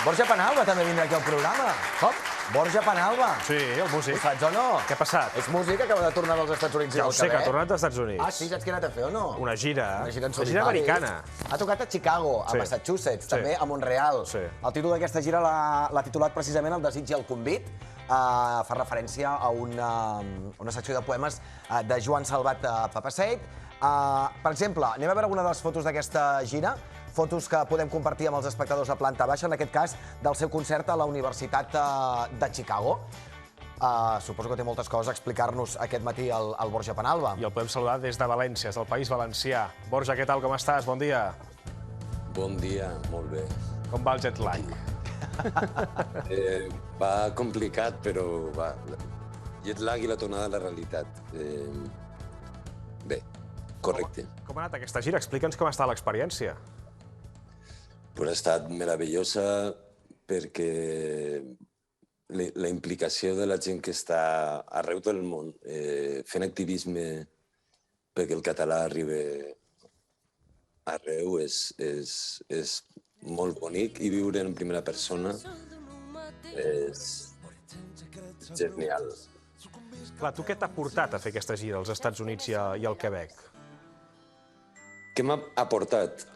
Borja Penalba també vindrà aquí al programa. Com? Borja Penalba. Sí, el músic. Ho saps o no? Què ha passat? És músic que acaba de tornar dels Estats Units i Ja ho del sé, que ha Quebec. tornat als Estats Units. Ah, sí? Saps què ha anat a fer o no? Una gira. Una gira en Una solitari. gira americana. Ha tocat a Chicago, a Sí. Massachusetts, Sí. també a Montreal. Sí. El títol d'aquesta gira l'ha titulat precisament El desig i el convit. Fa referència a una secció de poemes de Joan Salvat Papasseit. Per exemple, anem a veure alguna de les fotos d'aquesta gira, fotos que podem compartir amb els espectadors a planta baixa, en aquest cas del seu concert a la Universitat de Chicago. Suposo que té moltes coses a explicar-nos aquest matí el Borja Penalba. I el podem saludar des de València, del País Valencià. Borja, què tal, com estàs? Bon dia. Bon dia, molt bé. Com va el jet lag? Va complicat, però va. Jet lag i la tornada a la realitat. Bé, correcte. Com ha anat aquesta gira? Explica'ns com està l'experiència. Però ha estat meravellosa perquè la implicació de la gent que està arreu del món fent activisme perquè el català arribi arreu és molt bonic i viure en primera persona és genial. Clar, tu què t'ha portat a fer aquesta gira als Estats Units i al Quebec? Què m'ha aportat?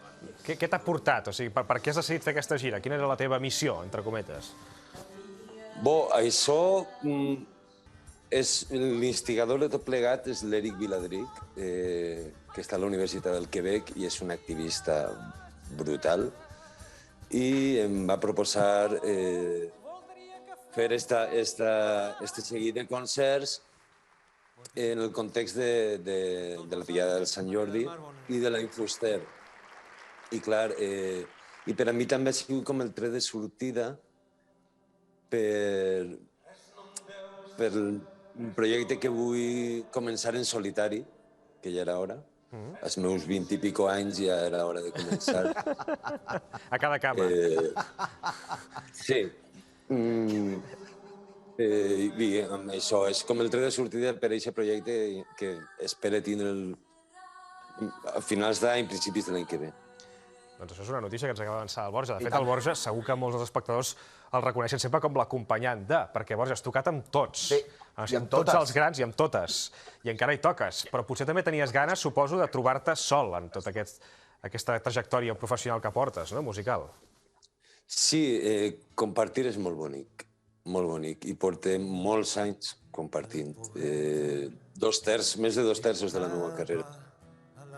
Què t'ha portat? O sigui, per què has decidit fer aquesta gira? Quina era la teva missió, entre cometes? Això és l'instigador de tot plegat, és l'Eric Viladric, que està a la Universitat del Quebec i és un activista brutal. I em va proposar fer este seguit de concerts en el context de la Diada del Sant Jordi i de la Infuster. I clar, i per a mi també ha sigut com el tret de sortida per un projecte que vull començar en solitari, que ja era hora. Als meus 20 i pico anys ja era hora de començar. A cada cama. Sí. I amb això és com el tret de sortida per a aquest projecte que espero tindre a finals d'any, principis de l'any que ve. Doncs això és una notícia que ens acaba d'avançar el Borja. De fet, el Borja segur que molts dels espectadors el reconeixen sempre com l'acompanyant de, perquè, Borja, has tocat amb tots. Sí, i amb tots els grans i amb totes. I encara hi toques. Però potser també tenies ganes, suposo, de trobar-te sol en tota aquesta trajectòria professional que portes, no?, musical. Sí, compartir és molt bonic, molt bonic. I portem molts anys compartint. Més de 2/3 de la meva carrera.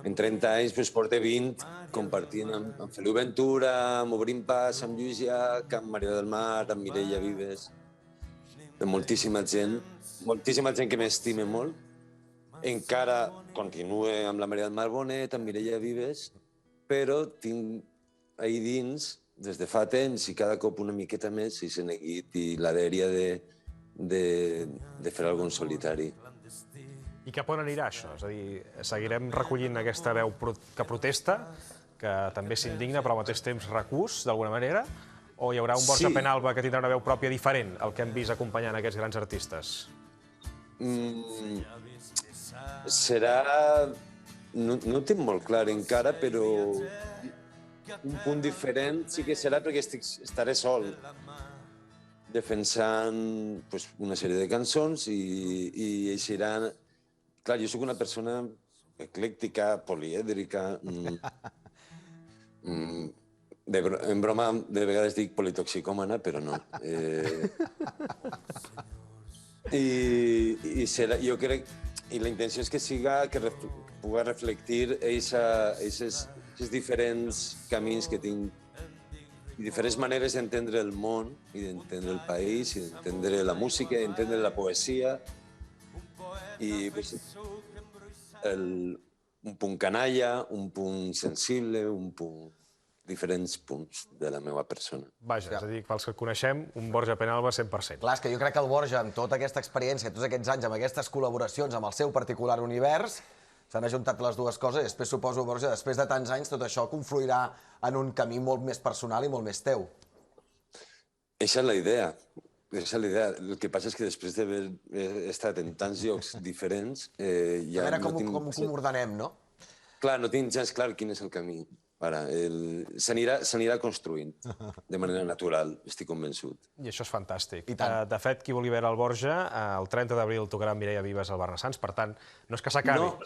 En 30 anys porto 20 compartint amb Feliu Ventura, amb Obrint Pas, amb Lluís Llach, amb Maria del Mar, amb Mireia Vives, de moltíssima gent que m'estime molt. Encara continuo amb la Maria del Mar Bonet, amb Mireia Vives, però tinc ahir dins, des de fa temps i cada cop una miqueta més, i se neguit i la dèria de fer alguna cosa en solitari. I cap on anirà això? És a dir, seguirem recollint aquesta veu que protesta, que també s'indigna, però al mateix temps recús, d'alguna manera? O hi haurà un Borja Penalba que tindrà una veu pròpia diferent al que hem vist acompanyant aquests grans artistes? Serà... No ho tinc molt clar encara, però un punt diferent sí que serà perquè estaré sol defensant una sèrie de cançons i eixiran... Clar, jo soc una persona eclèctica, polièdrica. En broma, de vegades dic politoxicòmana, però no. Jo crec... I la intenció és que siga, que pugui reflectir aquests diferents camins que tinc i diferents maneres d'entendre el món i d'entendre el país, i d'entendre la música, d'entendre la poesia. I un punt canalla, un punt sensible, diferents punts de la meva persona. Vaja, és a dir, pels que el coneixem, un Borja Penalba 100%. Clar, és que jo crec que el Borja, amb tota aquesta experiència, tots aquests anys, amb aquestes col·laboracions, amb el seu particular univers, s'han ajuntat les dues coses i després suposo, Borja, després de tants anys, tot això confluirà en un camí molt més personal i molt més teu. Eixa és la idea. El que passa és que després d'haver estat en tants llocs diferents... A veure com ho ordenem, no? Clar, no tinc gens clar quin és el camí S'anirà construint de manera natural, estic convençut. I això és fantàstic. I tant. De fet, qui vulgui veure el Borja, el 30 d'abril tocarà Mireia Vives al Barnassans, per tant, no és que s'acabi. No.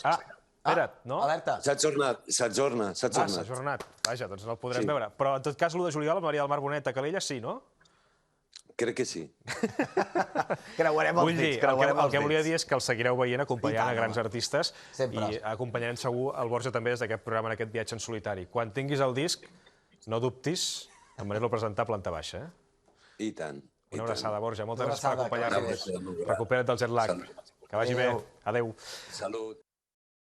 Espera't, no? Alerta. S'ha ajornat. S'ha ajornat. Vaja, doncs no el podrem veure. Però, en tot cas, l'1 de juliol, amb Maria del Mar Bonet a Calella, sí, no? Crec que sí. Creuarem els Vull dir, dits, creuarem el els que volia dits. dir és que el seguireu veient acompanyant a grans artistes Sempre. i acompanyarem segur el Borja també des d'aquest programa, en aquest viatge en solitari. Quan tinguis el disc, no dubtis en venir-lo a presentar a planta baixa. I tant. Una abraçada, Borja. Moltes Una gràcies per abraçada, acompanyar-nos. que vagi bé. Recupera't del jet lag. Que vagi bé. Adéu. Salut.